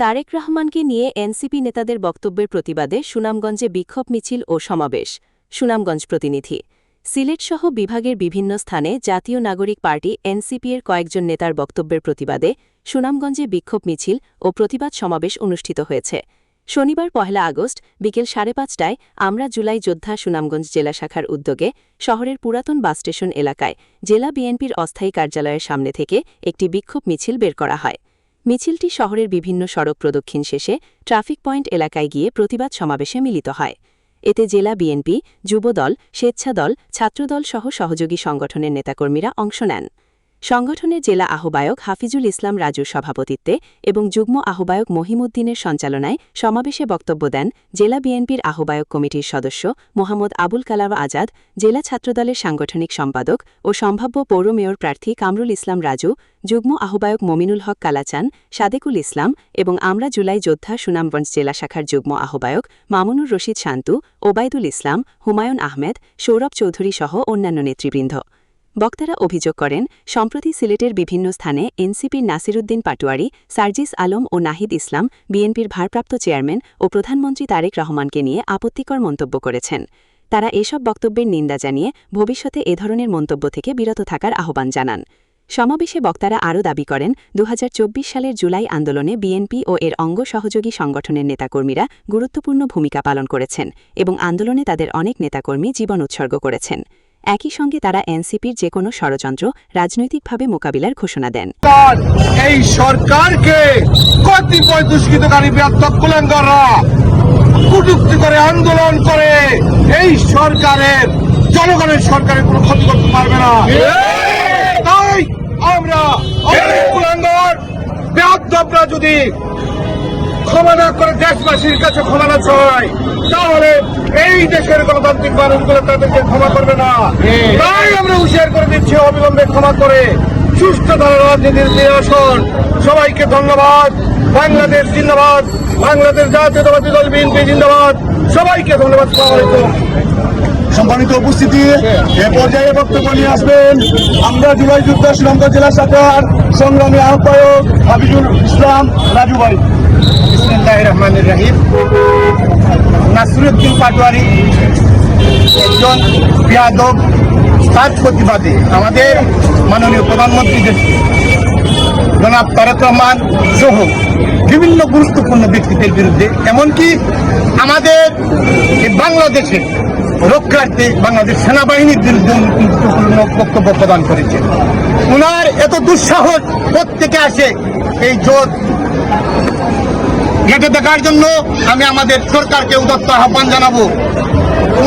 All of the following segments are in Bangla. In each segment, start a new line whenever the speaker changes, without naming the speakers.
তারেক রহমানকে নিয়ে এনসিপি নেতাদের বক্তব্যের প্রতিবাদে সুনামগঞ্জে বিক্ষোভ মিছিল ও সমাবেশ। সুনামগঞ্জ প্রতিনিধি। সিলেটসহ বিভাগের বিভিন্ন স্থানে জাতীয় নাগরিক পার্টি এনসিপি-এর কয়েকজন নেতার বক্তব্যের প্রতিবাদে সুনামগঞ্জে বিক্ষোভ মিছিল ও প্রতিবাদ সমাবেশ অনুষ্ঠিত হয়েছে। শনিবার ১ আগস্ট বিকেল ৫:৩০টায় আমরা জুলাই যোদ্ধা সুনামগঞ্জ জেলা শাখার উদ্যোগে শহরের পুরাতন বাসস্টেশন এলাকায় জেলা বিএনপির অস্থায়ী কার্যালয়ের সামনে থেকে একটি বিক্ষোভ মিছিল বের করা হয়। মিছিলটি শহরের বিভিন্ন সড়ক প্রদক্ষিণ শেষে ট্রাফিক পয়েন্ট এলাকায় গিয়ে প্রতিবাদ সমাবেশে মিলিত হয়। এতে জেলা বিএনপি, যুবদল, স্বেচ্ছাদল, ছাত্রদল সহ সহযোগী সংগঠনের নেতাকর্মীরা অংশ নেন। সংগঠনের জেলা আহ্বায়ক হাফিজুল ইসলাম রাজুর সভাপতিত্বে এবং যুগ্ম আহ্বায়ক মহিমুদ্দিনের সঞ্চালনায় সমাবেশে বক্তব্য দেন জেলা বিএনপির আহ্বায়ক কমিটির সদস্য মোহাম্মদ আবুল কালাম আজাদ, জেলা ছাত্রদলের সাংগঠনিক সম্পাদক ও সম্ভাব্য পৌর মেয়র প্রার্থী কামরুল ইসলাম রাজু, যুগ্ম আহ্বায়ক মমিনুল হক কালাচান, সাদেকুল ইসলাম এবং আমরা জুলাই যোদ্ধা সুনামগঞ্জ জেলা শাখার যুগ্ম আহ্বায়ক মামুনুর রশিদ শান্তু, ওবায়দুল ইসলাম, হুমায়ুন আহমেদ, সৌরভ চৌধুরী সহ অন্যান্য নেতৃবৃন্দ। বক্তারা অভিযোগ করেন, সম্প্রতি সিলেটের বিভিন্ন স্থানে এনসিপির নাসিরুদ্দিন পাটোয়ারি, সার্জিস আলম ও নাহিদ ইসলাম বিএনপির ভারপ্রাপ্ত চেয়ারম্যান ও প্রধানমন্ত্রী তারেক রহমানকে নিয়ে আপত্তিকর মন্তব্য করেছেন। তারা এসব বক্তব্যের নিন্দা জানিয়ে ভবিষ্যতে এ ধরনের মন্তব্য থেকে বিরত থাকার আহ্বান জানান। সমাবেশে বক্তারা আরও দাবি করেন, ২০২৪ সালের জুলাই আন্দোলনে বিএনপি ও এর অঙ্গ সহযোগী সংগঠনের নেতাকর্মীরা গুরুত্বপূর্ণ ভূমিকা পালন করেছেন এবং আন্দোলনে তাদের অনেক নেতাকর্মী জীবন উৎসর্গ করেছেন। একই সঙ্গে তারা এনসিপির যে কোনো ষড়যন্ত্র রাজনৈতিকভাবে মোকাবিলার ঘোষণা দেন।
এই সরকারকে কতিপয় দুষ্কৃতকারী বেয়াদব কুলাঙ্গাররা কটূক্তি করে আন্দোলন করে এই সরকারের জনগণের সরকারের কোনো ক্ষতি করতে পারবে না। তাই আমরা কুলাঙ্গার বেয়াদবরা যদি ক্ষমা না করে দেশবাসীর কাছে ক্ষমা না চায়, তাহলে এই দেশের গণতান্ত্রিক মানুষগুলো তাদেরকে ক্ষমা করবে না। তাই আমরা হুঁশিয়ার করে দিচ্ছি, অবিলম্বে ক্ষমা করে সুস্থ ধারা রাজনীতির নিয়ে আসুন। সবাইকে ধন্যবাদ। বাংলাদেশ জিন্দাবাদ, বাংলাদেশ জাতীয়তাবাদী দল বিএনপি জিন্দাবাদ। সবাইকে ধন্যবাদ। আসসালামু আলাইকুম।
সম্মানিত উপস্থিতি, এ পর্যায়ে বক্তব্য নিয়ে আসবেন আমরা জুলাই যোদ্ধা সুনামগঞ্জ জেলা শাখার সংগ্রামী আহ্বায়ক হাফিজুল ইসলাম রাজু ভাই।
বিসমিল্লাহির রহমানির রহিম। নাসিরুদ্দিন পাটোয়ারি একজন বেয়াদব, তার প্রতিবাদে আমাদের মাননীয় প্রধানমন্ত্রী জনাব তারেক রহমান সহ বিভিন্ন গুরুত্বপূর্ণ ব্যক্তিদের বিরুদ্ধে, এমনকি আমাদের বাংলাদেশের রক্ষার্থে বাংলাদেশ সেনাবাহিনীর বিরুদ্ধে গুরুত্বপূর্ণ বক্তব্য প্রদান করেছেন। ওনার এত দুঃসাহস প্রত্যেকে আসে এই জোট ঘেঁটে দেখার জন্য। আমি আমাদের সরকারকে উদাত্ত আহ্বান জানাবো,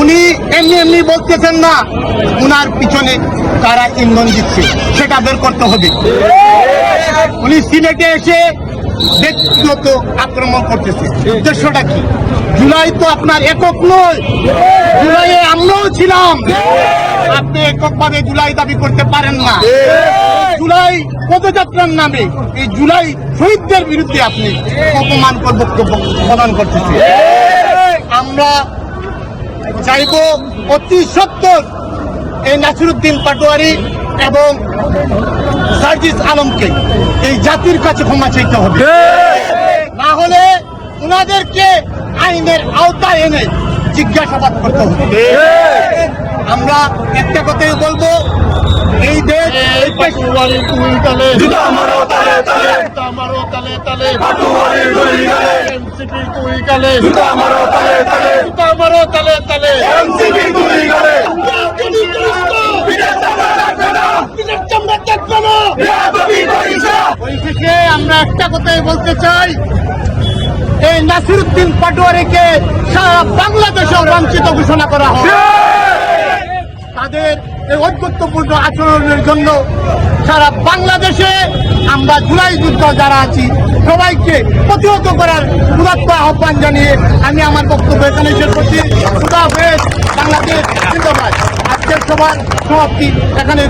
উনি এমনি এমনি বলতেছেন না, উনার পিছনে কারা ইন্ধন দিচ্ছে সেটা বের করতে হবে। উনি সিলেটে এসে ব্যক্তিগত আক্রমণ করতেছে, উদ্দেশ্যটা কি? জুলাই তো আপনার একক নয়, জুলাইয়ে আমরাও ছিলাম। আপনি এককভাবে জুলাই দাবি করতে পারেন না। জুলাই পদযাত্রার নামে এই জুলাই শহীদদের বিরুদ্ধে আপনি অপমানকর বক্তব্য প্রদান করতেছেন। আমরা চাইব অতি সত্বর এই নাসিরুদ্দিন পাটোয়ারি এবং সার্জিস আলমকে এই জাতির কাছে ক্ষমা চাইতে হবে, না হলে ওনাদেরকে আইনের আওতায় এনে জিজ্ঞাসাবাদ করতে হবে। আমরা একটা কথাই বলবো, এই দেশ আমরা একটা কথাই বলতে চাই, এই নাসিরুদ্দিন পাটোয়ারিকে সারা বাংলাদেশে বঞ্চিত ঘোষণা করা হয়। তাদের এই ঐক্যপূর্ণ আচরণের জন্য সারা বাংলাদেশে আমরা জুলাই যুদ্ধ যারা আছি সবাইকে প্রতিহত করার উদাত্ত আহ্বান জানিয়ে আমি আমার বক্তব্য এখানে শেষ করছি। খুদা হাফেজ। বাংলাদেশ জিন্দাবাদ। আজকের সভার সমাপ্তি এখানে।